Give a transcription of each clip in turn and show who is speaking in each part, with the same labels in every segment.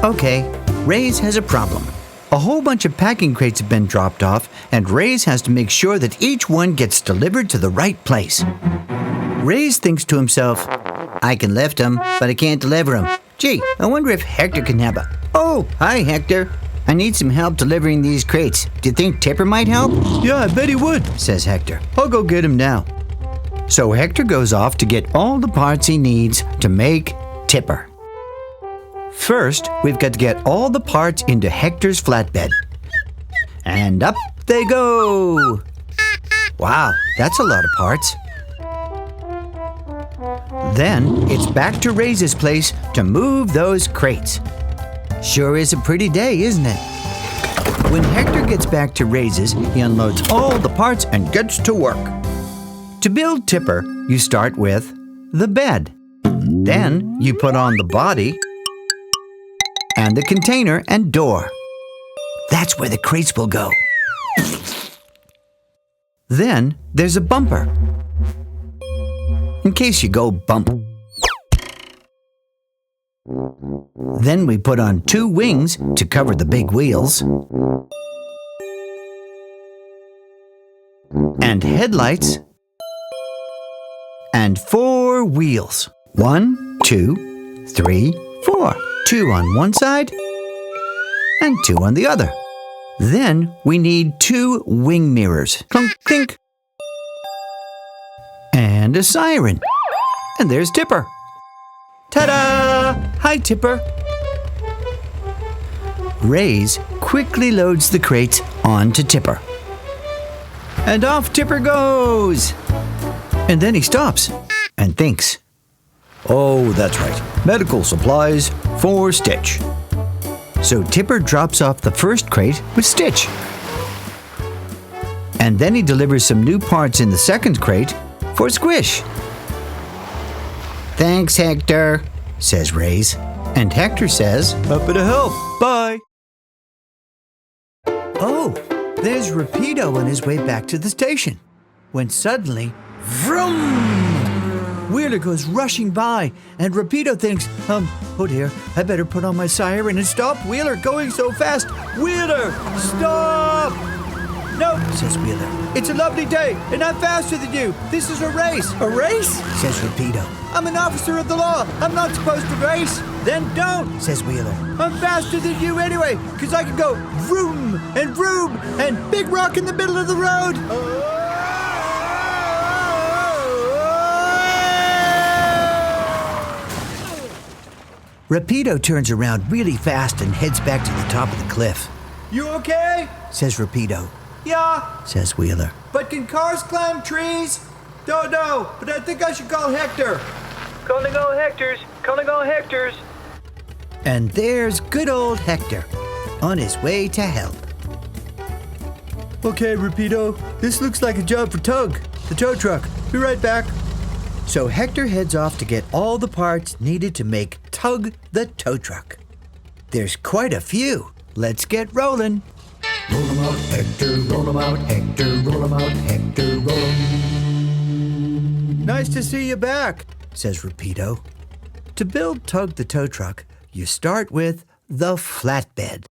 Speaker 1: Okay, Ray's has a problem. A whole bunch of packing crates have been dropped off, and Ray's has to make sure that each one gets delivered to the right place. Ray's thinks to himself, I can lift them, but I can't deliver them. Gee, I wonder if Hector can help. Oh, hi, Hector. I need some help delivering these crates. Do you think Tipper might help? Yeah, I bet he would, says Hector. I'll go get him now. So Hector goes off to get all the parts he needs to make Tipper. First, we've got to get all the parts into Hector's flatbed. And up they go! Wow, that's a lot of parts. Then, it's back to Ray's place to move those crates. Sure is a pretty day, isn't it? When Hector gets back to Ray's, he unloads all the parts and gets to work. To build Tipper, you start with the bed. Then, you put on the body and the container and door. That's where the crates will go. Then, there's a bumper, in case you go bump. Then we put on 2 wings to cover the big wheels, and headlights, and 4 wheels. 1, 2, 3, 4. 2 on one side, and 2 on the other. Then we need 2 wing mirrors. Clunk, clink. And a siren. And there's Tipper. Ta-da! Hi, Tipper. Ray's quickly loads the crates onto Tipper. And off Tipper goes. And then he stops and thinks, oh, that's right. Medical supplies for Stitch. So Tipper drops off the first crate with Stitch. And then he delivers some new parts in the second crate for Squish. Thanks, Hector, says Ray's. And Hector says, happy to help. Bye. Oh, there's Rapido on his way back to the station. When suddenly, vroom! Wheeler goes rushing by, and Rapido thinks, oh dear, I better put on my siren and stop Wheeler going so fast. Wheeler, stop! No, says Wheeler. It's a lovely day, and I'm faster than you. This is a race. A race? Says Rapido. I'm an officer of the law. I'm not supposed to race. Then don't, says Wheeler. I'm faster than you anyway, because I can go vroom and big rock in the middle of the road. Rapido turns around really fast and heads back to the top of the cliff. You okay? Says Rapido. Yeah, says Wheeler. But can cars climb trees? Don't know, but I think I should call Hector. Calling all Hectors, calling all Hectors. And there's good old Hector, on his way to help. Okay, Rapido, this looks like a job for Tug, the tow truck. Be right back. So Hector heads off to get all the parts needed to make Tug the tow truck. There's quite a few. Let's get rolling. Roll 'em out, Hector, roll 'em out, Hector, roll 'em out, Hector, roll 'em. Nice to see you back, says Rapido. To build Tug the tow truck, you start with the flatbed.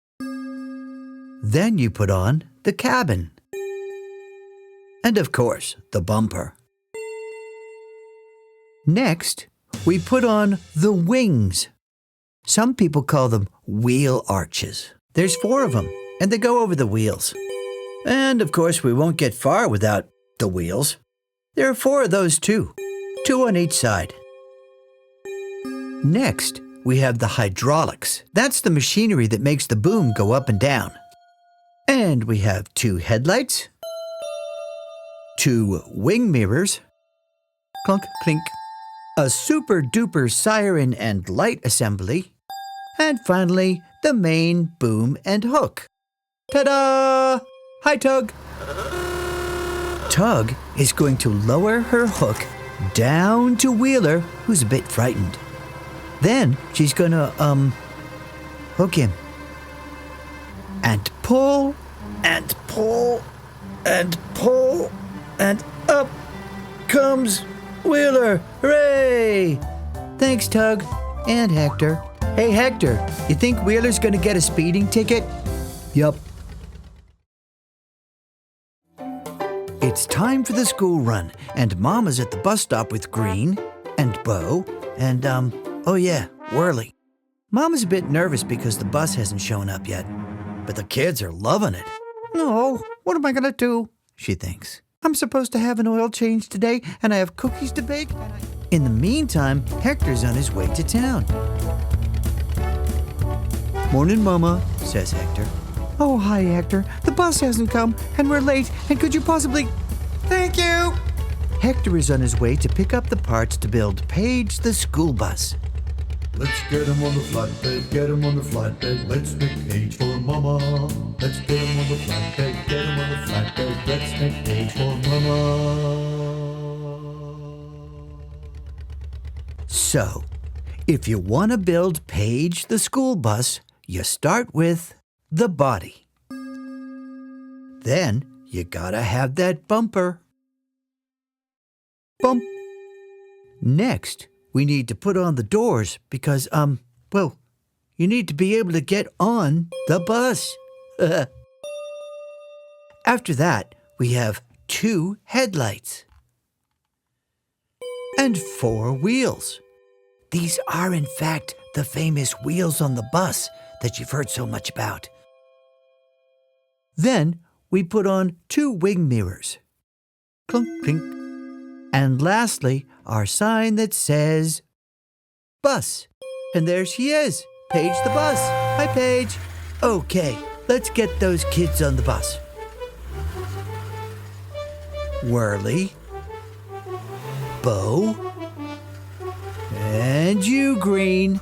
Speaker 1: Then you put on the cabin. And of course, the bumper. Next, we put on the wings. Some people call them wheel arches. There's 4 of them, and they go over the wheels. And of course, we won't get far without the wheels. There are 4 of those too, 2 on each side. Next, we have the hydraulics. That's the machinery that makes the boom go up and down. And we have 2 headlights, 2 wing mirrors, clunk, clink, a super-duper siren and light assembly, and finally, the main boom and hook. Ta-da! Hi, Tug. Tug is going to lower her hook down to Wheeler, who's a bit frightened. Then she's gonna, hook him. And pull, and pull, and pull, and up comes Wheeler. Hooray! Thanks, Tug and Hector Hey, Hector, you think Wheeler's gonna get a speeding ticket? Yup. It's time for the school run, and Mama's at the bus stop with Green and Bo and, Whirly. Mama's a bit nervous because the bus hasn't shown up yet, but the kids are loving it. No, what am I gonna do? She thinks. I'm supposed to have an oil change today, and I have cookies to bake. In the meantime, Hector's on his way to town. Morning, Mama, says Hector. Oh, hi, Hector. The bus hasn't come, and we're late, and could you possibly... Thank you! Hector is on his way to pick up the parts to build Paige the school bus.
Speaker 2: Let's get him on the flatbed, get him on the flatbed, let's make Paige for Mama. Let's get him on the flatbed, get him on the flatbed, let's make Paige for Mama.
Speaker 1: So, if you want to build Paige the school bus, you start with the body. Then you gotta have that bumper. Bump. Next, we need to put on the doors because, you need to be able to get on the bus. After that, we have 2 headlights and 4 wheels. These are, in fact, the famous wheels on the bus that you've heard so much about. Then we put on 2 wing mirrors. Clunk, clink. And lastly, our sign that says bus. And there she is, Paige the bus. Hi, Paige. Okay, let's get those kids on the bus. Whirly, Bo, and you, Green.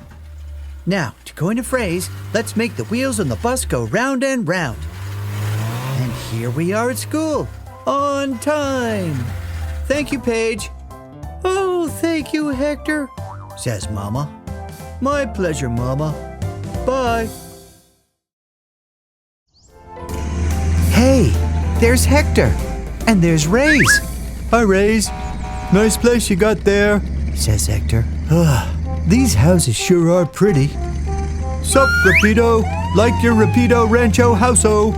Speaker 1: Now, to coin a phrase, let's make the wheels on the bus go round and round. And here we are at school, on time. Thank you, Paige. Oh, thank you, Hector, says Mama. My pleasure, Mama. Bye. Hey, there's Hector. And there's Ray's.
Speaker 2: Hi, Rays. Nice place you got there,
Speaker 1: says Hector. These houses sure are pretty.
Speaker 2: Sup, Rapido? Like your Rapido Rancho houseo.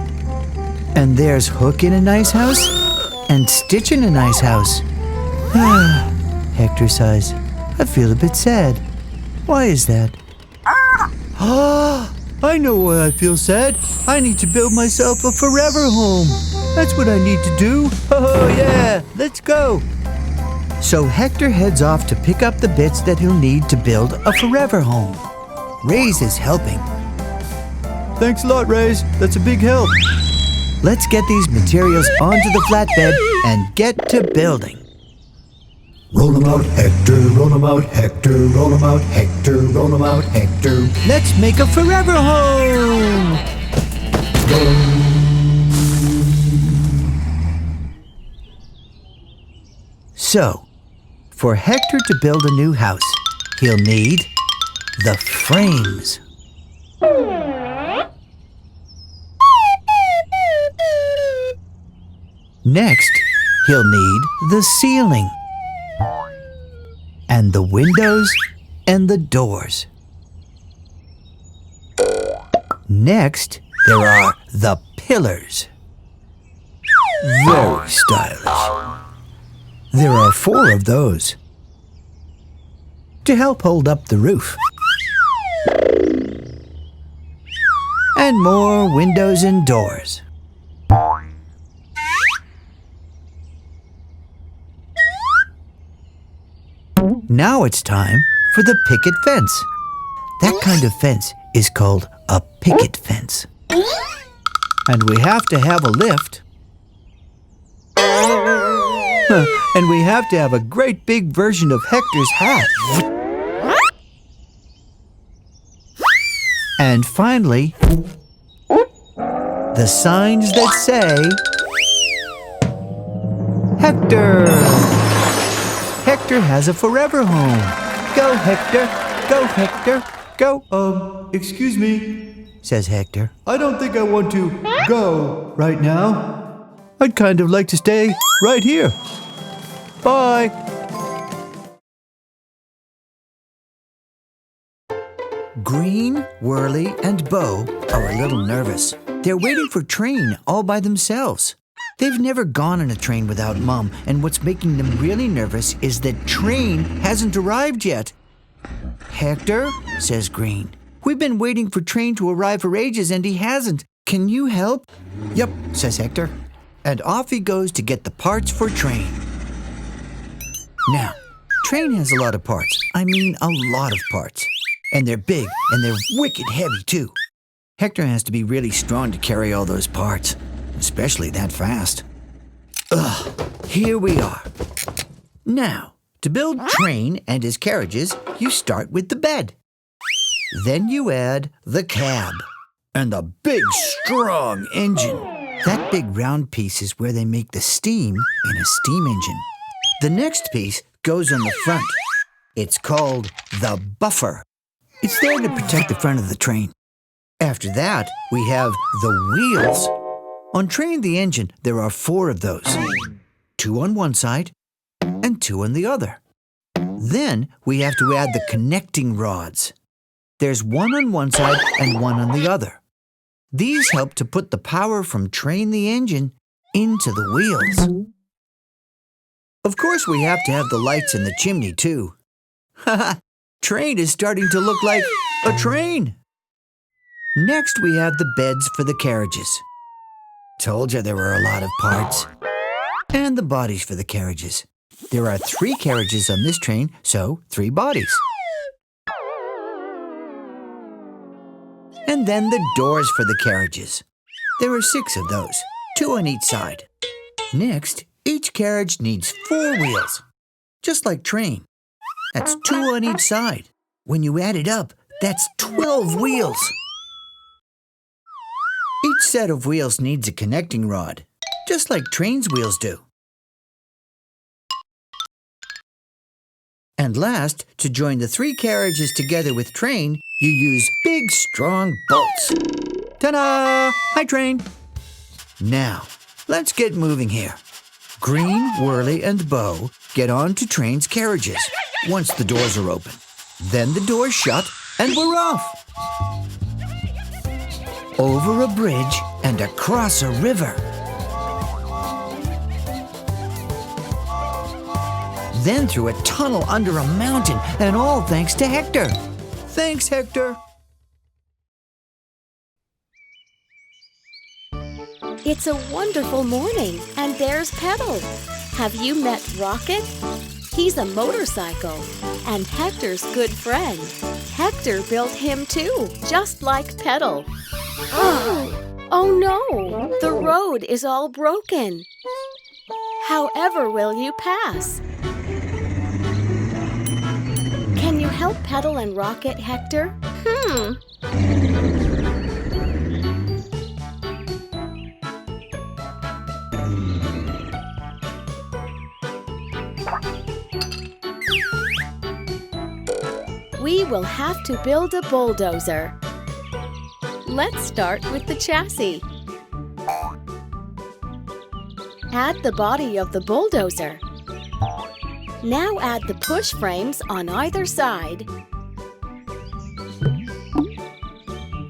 Speaker 1: And there's Hook in a nice house, and Stitch in a nice house. Hector sighs. I feel a bit sad. Why is that?
Speaker 2: I know why I feel sad. I need to build myself a forever home. That's what I need to do. Oh, yeah, let's go.
Speaker 1: So Hector heads off to pick up the bits that he'll need to build a forever home. Rays is helping.
Speaker 2: Thanks a lot, Rays. That's a big help.
Speaker 1: Let's get these materials onto the flatbed and get to building.
Speaker 2: Roll 'em out, Hector, roll 'em out, Hector, roll 'em out, Hector, roll 'em out, Hector.
Speaker 1: Let's make a forever home! So, for Hector to build a new house, he'll need the frames. Next, he'll need the ceiling, and the windows and the doors. Next, there are the pillars. Very stylish. There are 4 of those to help hold up the roof. And more windows and doors. Now it's time for the picket fence. That kind of fence is called a picket fence. And we have to have a lift. And we have to have a great big version of Hector's hat. And finally, the signs that say, Hector! Hector has a forever home. Go, Hector! Go, Hector! Go!
Speaker 2: Excuse me,
Speaker 1: says Hector.
Speaker 2: I don't think I want to go right now. I'd kind of like to stay right here. Bye.
Speaker 1: Green, Whirly, and Bo are a little nervous. They're waiting for Train all by themselves. They've never gone on a train without Mom, and what's making them really nervous is that Train hasn't arrived yet. "Hector," says Green, "we've been waiting for Train to arrive for ages and he hasn't. Can you help?" "Yep," says Hector. And off he goes to get the parts for Train. Now, Train has a lot of parts. I mean, a lot of parts. And they're big, and they're wicked heavy, too. Hector has to be really strong to carry all those parts, especially that fast. Here we are. Now, to build Train and his carriages, you start with the bed. Then you add the cab and the big, strong engine. That big round piece is where they make the steam in a steam engine. The next piece goes on the front. It's called the buffer. It's there to protect the front of the train. After that, we have the wheels. On Train the engine, there are 4 of those. 2 on one side and 2 on the other. Then we have to add the connecting rods. There's 1 on one side and 1 on the other. These help to put the power from Train the engine into the wheels. Of course, we have to have the lights in the chimney, too. Haha, Train is starting to look like a train. Next, we have the beds for the carriages. Told you there were a lot of parts. And the bodies for the carriages. There are 3 carriages on this train, so 3 bodies. And then the doors for the carriages. There are 6 of those, 2 on each side. Next, each carriage needs 4 wheels, just like Train. That's 2 on each side. When you add it up, that's 12 wheels. Each set of wheels needs a connecting rod, just like Train's wheels do. And last, to join the 3 carriages together with Train, you use big, strong bolts. Ta-da! Hi, Train. Now, let's get moving here. Green, Whirly, and Bo get on to Train's carriages once the doors are open. Then the doors shut, and we're off. Over a bridge and across a river. Then through a tunnel under a mountain, and all thanks to Hector. Thanks, Hector.
Speaker 3: It's a wonderful morning, and there's Pedal. Have you met Rocket? He's a motorcycle, and Hector's good friend. Hector built him too, just like Pedal. Oh no, the road is all broken. However will you pass? Can you help Pedal and Rocket, Hector? We will have to build a bulldozer. Let's start with the chassis. Add the body of the bulldozer. Now add the push frames on either side.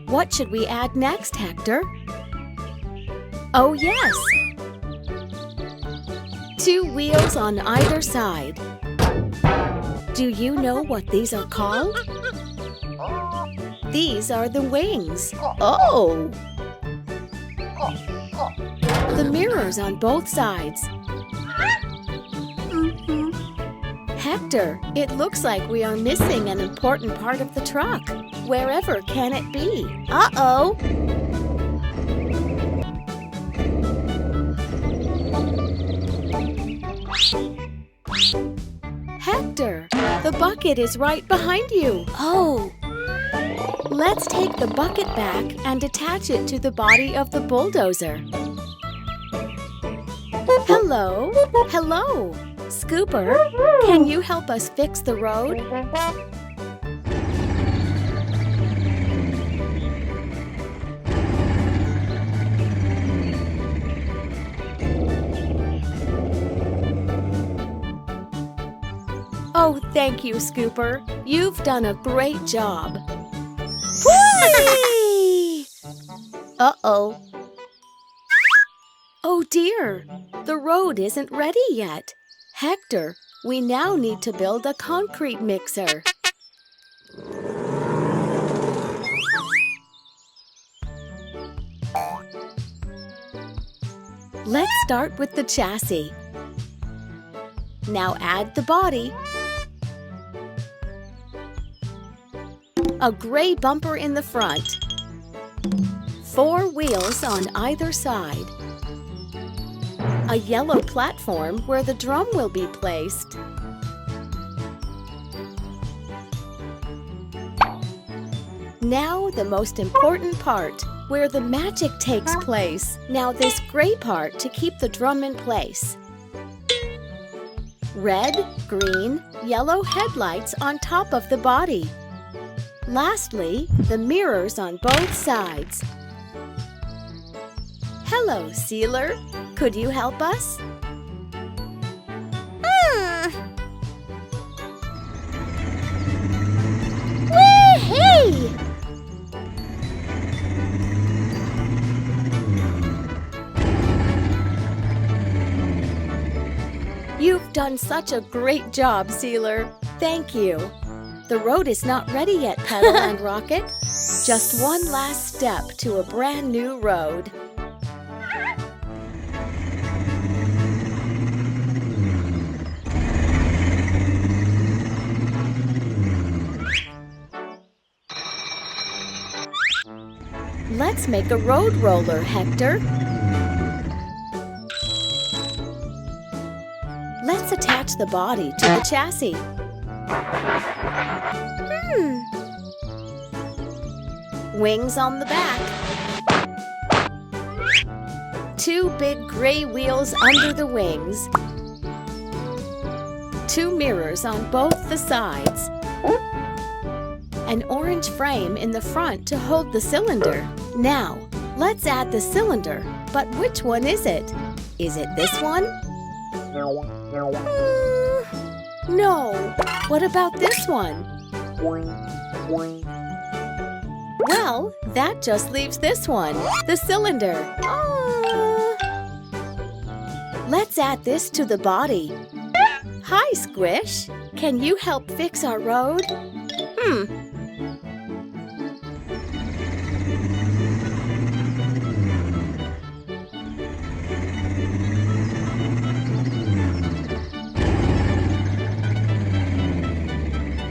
Speaker 3: What should we add next, Hector? Oh yes! 2 wheels on either side. Do you know what these are called? These are the wings. Oh! The mirrors on both sides. Hector, it looks like we are missing an important part of the truck. Wherever can it be? Uh-oh! Hector, the bucket is right behind you. Oh! Let's take the bucket back and attach it to the body of the bulldozer. Hello? Hello? Scooper, can you help us fix the road? Oh, thank you, Scooper. You've done a great job. Uh-oh. Oh dear, the road isn't ready yet. Hector, we now need to build a concrete mixer. Let's start with the chassis. Now add the body. A gray bumper in the front. 4 wheels on either side. A yellow platform where the drum will be placed. Now the most important part, where the magic takes place. Now this gray part to keep the drum in place. Red, green, yellow headlights on top of the body. Lastly, the mirrors on both sides. Hello, Sealer. Could you help us?
Speaker 4: Wee-hee!
Speaker 3: You've done such a great job, Sealer. Thank you. The road is not ready yet, Pedal and Rocket. Just one last step to a brand new road. Let's make a road roller, Hector. Let's attach the body to the chassis. Wings on the back. 2 big gray wheels under the wings. 2 mirrors on both the sides. An orange frame in the front to hold the cylinder. Now, let's add the cylinder. But which one is it? Is it this one? No. What about this one? Well, that just leaves this one, the cylinder. Let's add this to the body. Hi, Squish. Can you help fix our road?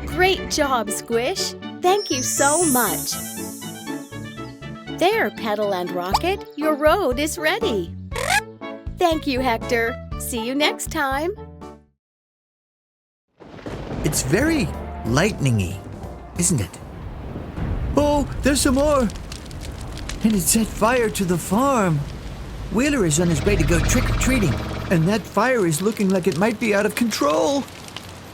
Speaker 3: Great job, Squish. Thank you so much. There, Pedal and Rocket, your road is ready. Thank you, Hector. See you next time.
Speaker 1: It's very lightning-y, isn't it? Oh, there's some more. And it set fire to the farm. Wheeler is on his way to go trick-or-treating, and that fire is looking like it might be out of control.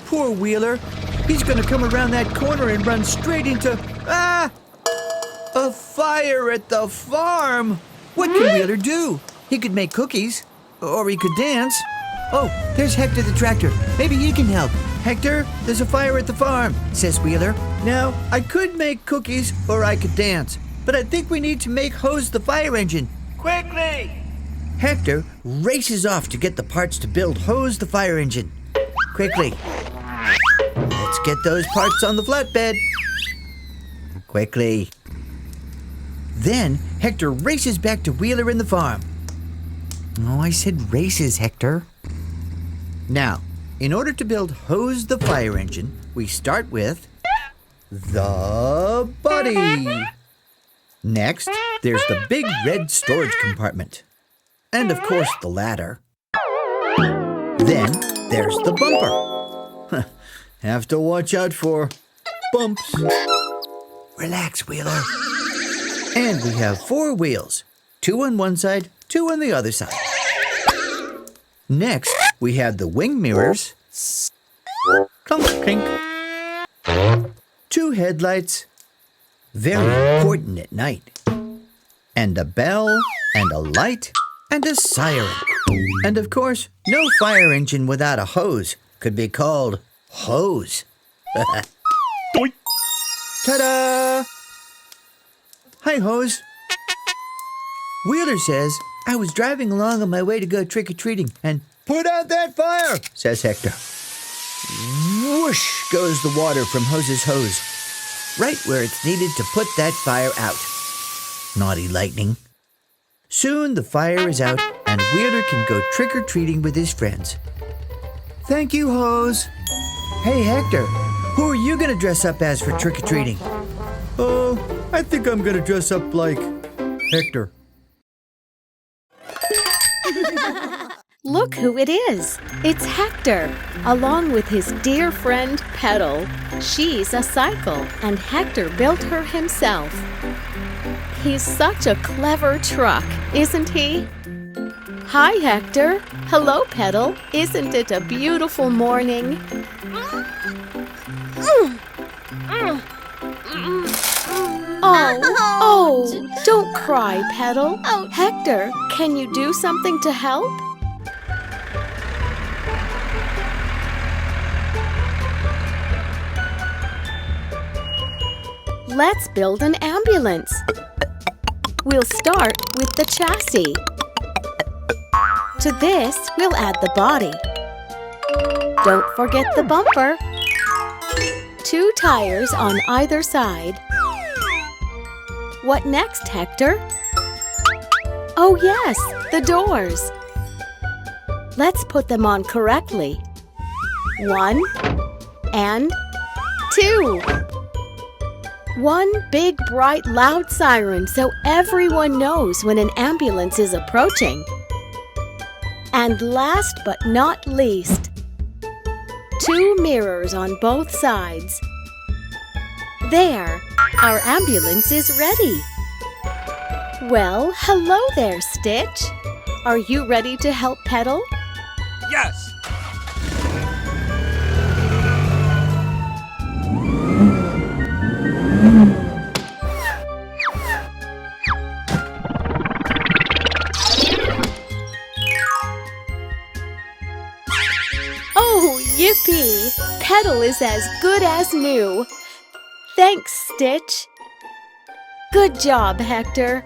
Speaker 1: Poor Wheeler. He's gonna come around that corner and run straight into... a fire at the farm! What can Wheeler do? He could make cookies, or he could dance. Oh, there's Hector the Tractor. Maybe he can help. Hector, there's a fire at the farm, says Wheeler. Now, I could make cookies, or I could dance, but I think we need to make hose the fire engine. Quickly! Hector races off to get the parts to build hose the fire engine. Quickly. Let's get those parts on the flatbed. Quickly. Then Hector races back to Wheeler in the farm. Oh, I said races, Hector. Now, in order to build hose the fire engine, we start with the body. Next, there's the big red storage compartment. And of course, the ladder. Then there's the bumper. Have to watch out for bumps. Relax, Wheeler. And we have 4 wheels. 2 on one side, 2 on the other side. Next, we have the wing mirrors. Clunk, clink. 2 headlights. Very important at night. And a bell, and a light, and a siren. And of course, no fire engine without a hose could be called hose. Ta-da! Hi, hose. Wheeler says, I was driving along on my way to go trick-or-treating, and put out that fire, says Hector. Whoosh goes the water from Hose's hose, right where it's needed to put that fire out. Naughty lightning. Soon the fire is out, and Wheeler can go trick-or-treating with his friends. Thank you, Hose. Hey, Hector, who are you going to dress up as for trick-or-treating?
Speaker 2: Oh, I think I'm gonna dress up like Hector.
Speaker 3: Look who it is. It's Hector, along with his dear friend Pedal. She's a cycle, and Hector built her himself. He's such a clever truck, isn't he? Hi, Hector. Hello, Pedal. Isn't it a beautiful morning? Oh, don't cry, Pedal. Hector, can you do something to help? Let's build an ambulance. We'll start with the chassis. To this, we'll add the body. Don't forget the bumper. 2 tires on either side. What next, Hector? Oh yes, the doors. Let's put them on correctly. 1 and 2. 1 big, bright, loud siren so everyone knows when an ambulance is approaching. And last but not least, 2 mirrors on both sides. There, our ambulance is ready. Well, hello there, Stitch. Are you ready to help Pedal?
Speaker 5: Yes!
Speaker 3: Oh, yippee! Pedal is as good as new. Thanks, Stitch. Good job, Hector.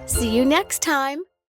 Speaker 3: See you next time.